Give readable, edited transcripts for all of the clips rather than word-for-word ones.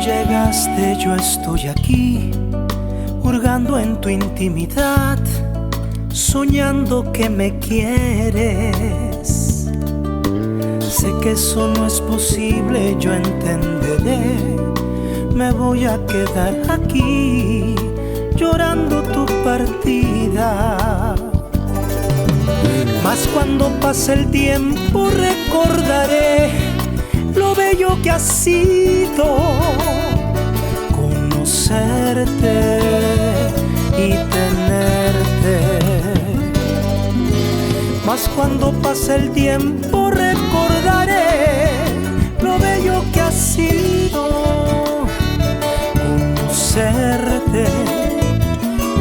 llegaste, yo estoy aquí, hurgando en tu intimidad, soñando que me quieres. Sé que eso no es posible, yo entenderé. Me voy a quedar aquí, llorando tu partida. Mas cuando pase el tiempo recordaré lo bello que ha sido conocerte y tenerte. Mas cuando pase el tiempo recordaré lo bello que ha sido conocerte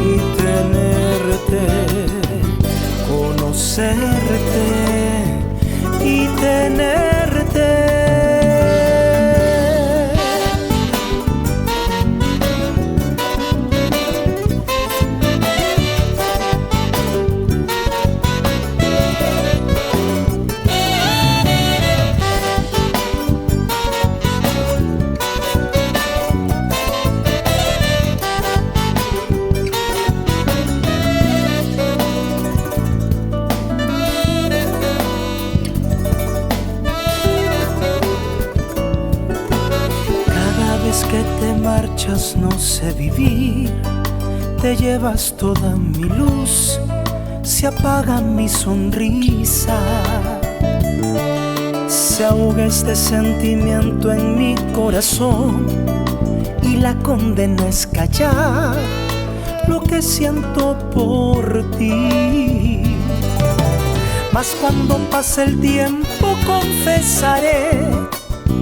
y tenerte. Conocerte y tenerte. Que te marchas no sé vivir, te llevas toda mi luz, se apaga mi sonrisa, se ahoga este sentimiento en mi corazón y la condena es callar lo que siento por ti. Mas cuando pase el tiempo confesaré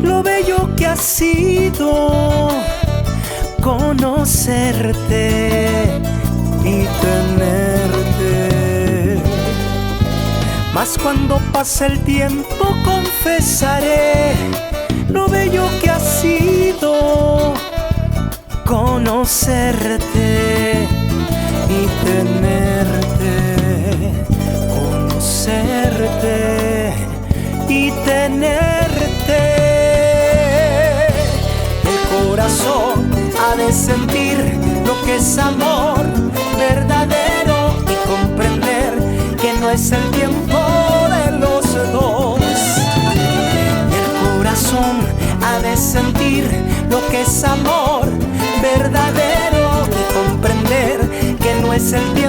lo bello que ha sido conocerte y tenerte. Mas cuando pase el tiempo confesaré lo bello que ha sido conocerte y tenerte. Conocerte y tenerte. Ha de sentir lo que es amor verdadero y comprender que no es el tiempo de los dos. El corazón ha de sentir lo que es amor verdadero y comprender que no es el tiempo